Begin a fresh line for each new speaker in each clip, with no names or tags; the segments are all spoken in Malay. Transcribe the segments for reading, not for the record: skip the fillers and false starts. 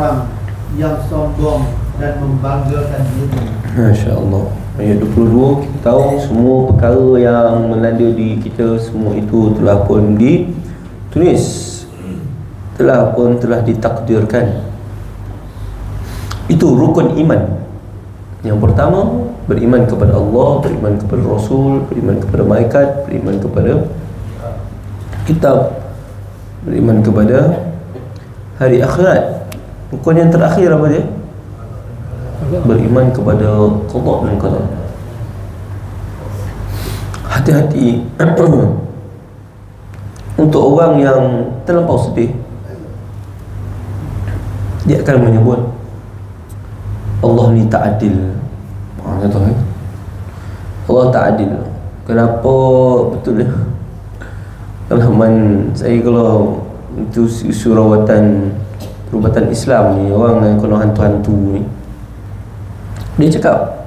orang yang sombong dan membanggakan diri.
Masya Allah. Ayat 22 kita tahu semua perkara yang melanda di kita, semua itu telah pun ditulis, telah ditakdirkan. Itu rukun iman. Yang pertama, beriman kepada Allah, beriman kepada Rasul, beriman kepada malaikat, beriman kepada kitab, beriman kepada hari akhirat. Rukun yang terakhir apa dia? Beriman kepada qada dan qadar. Hati-hati untuk orang yang terlampau sedih, dia akan menyebut Allah ni tak adil. Kata Allah tak adil. Kenapa? Betul ya. Saya kalau itu isu perubatan Islam ni, orang yang kena hantu-hantu ni, dia cakap,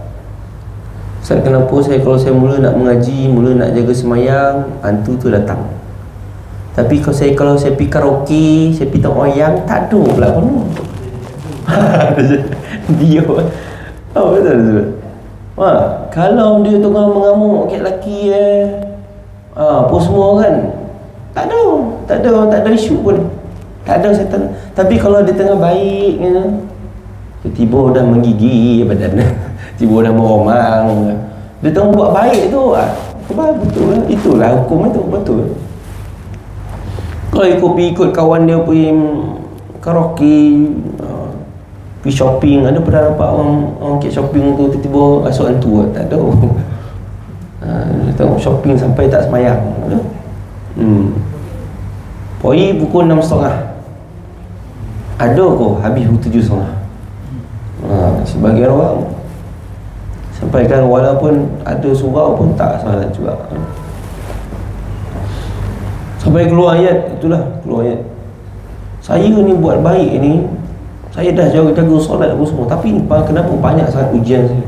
Ustaz, kenapa kalau saya mula nak mengaji, mula nak jaga semayang, hantu tu datang. Tapi kalau saya pergi karaoke, saya pergi tengok wayang, tak ada pula penuh. Dia betul. Kalau dia tengah mengamuk kat lelaki apa semua kan, tak ada isu pun, tak ada setan. Tapi kalau dia tengah baik kan, tiba dah menggigil badan, tiba dah meromang, dia tengah buat baik tu, betul lah. Itulah hukum itu, betul. Kalau ikut kawan dia pergi karaoke, pergi shopping, ada pernah nampak orang kat shopping tu tiba-tiba masuk hantu? Tak ada. Dia tengok shopping sampai tak semayang. Pergi pukul 6.30, ada kok habis pukul 7.30. Sebagian orang sampaikan walaupun ada surau pun tak salah juga. Sampai keluar ayat, itulah keluar ayat, saya ni buat baik ni, saya dah jaga solat apa semua, tapi ni kenapa banyak sangat ujian saya.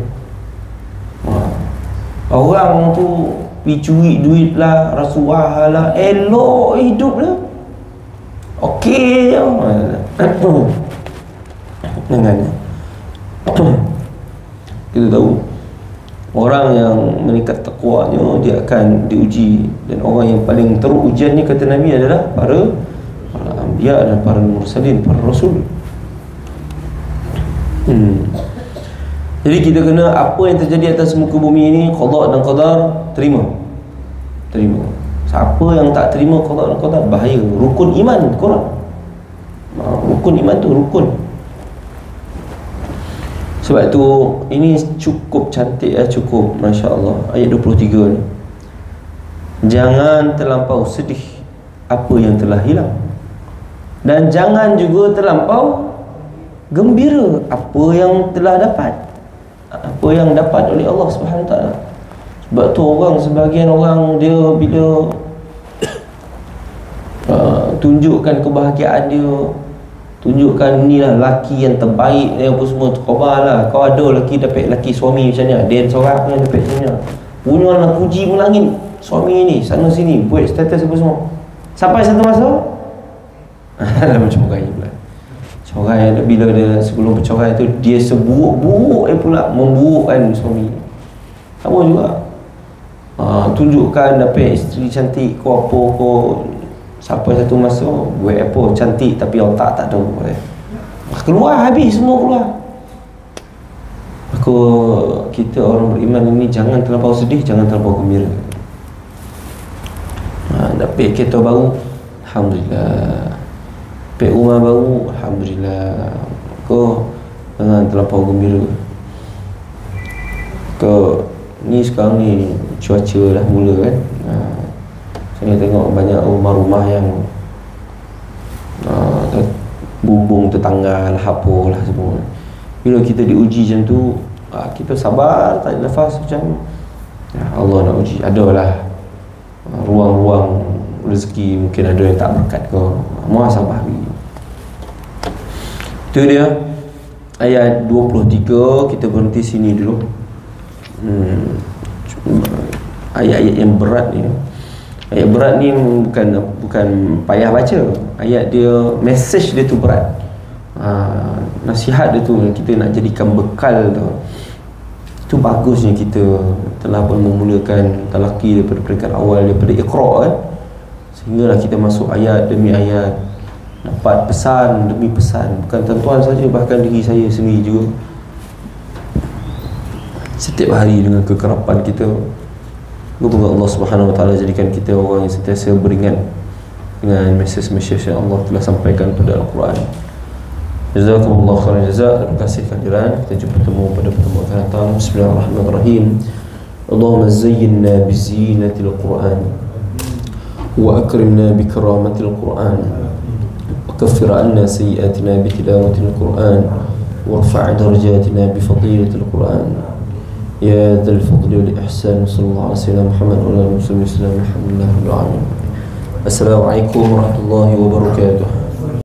Orang tu pergi curi duit lah, rasuah lah, elok hidup lah, okey je. Dengannya kita tahu orang yang meningkat takwanya dia akan diuji, dan orang yang paling teruk ujian ni kata Nabi adalah para anbiya dan para mursalin, para rasul. Jadi kita kena, apa yang terjadi atas muka bumi ini, qada dan qadar, terima. Siapa yang tak terima qada dan qadar, bahaya. Rukun iman Quran. Rukun iman tu rukun. Sebab tu ini cukup cantik cukup masya-Allah ayat 23 ni. Jangan terlampau sedih apa yang telah hilang, dan jangan juga terlampau gembira apa yang telah dapat, apa yang dapat oleh Allah Subhanahu Wa Taala. Sebab tu sebahagian orang dia bila tunjukkan kebahagiaan dia, tunjukkan ni lah laki yang terbaik ni apa semua, khabar lah, kau ada laki suami macam ni, dia seorang yang dapat macam ni, punya lah puji melangit suami ni, sana sini buat status apa semua, sampai satu masa macam orang pula cerai, bila dia sebelum bercerai tu dia seburuk-buruk pula memburukkan suami. Sama juga tunjukkan dapat isteri cantik kau apa kau, sampai satu masa buat apa cantik tapi otak tak ada, keluar habis semua keluar. Maka kita orang beriman ini jangan terlampau sedih, jangan terlampau gembira. Dapat kereta baru, alhamdulillah. Dapat rumah baru, alhamdulillah. Kau jangan terlampau gembira. Ni sekarang ni cuaca dah mula kan. Saya tengok banyak rumah-rumah yang bumbung tetangga lah, apa lah semua. Bila kita diuji macam tu, kita sabar, tak lepas macam Allah nak uji. Adalah ruang-ruang rezeki, mungkin ada yang tak berkat kau, muhasabah. Itu dia ayat 23. Kita berhenti sini dulu. Ayat-ayat yang berat ni, ayat berat ni bukan payah baca. Ayat dia, message dia tu berat. nasihat dia tu yang kita nak jadikan bekal tu. Itu bagusnya kita telah pun memulakan talaqi daripada peringkat awal, daripada Iqra' kan, sehinggalah kita masuk ayat demi ayat, dapat pesan demi pesan. Bukan tuan-tuan saja, bahkan diri saya sendiri juga setiap hari dengan kekerapan kita. Semoga Allah Subhanahu Wa Taala jadikan kita orang yang sentiasa beringat dengan mesej-mesej yang Allah telah sampaikan pada Al-Quran. Jazakumullah khairan jazak. Terima kasih kehadiran. Kita jumpa temu pada pertemuan akan datang. Bismillahirrahmanirrahim. Allahumma zayyinna bizinatil Quran wa akrimna bikaramatil Quran wa kaffir 'anna sayyi'atina bitilawatil Quran warfa' darajatina bifadilatil Quran. Ya dzal fadli wal ihsan. Sallallahu alaihi wasallam Muhammad wa ala alihi wasallam. Alhamdulillah rabbil alamin. Assalamualaikum warahmatullahi wabarakatuh.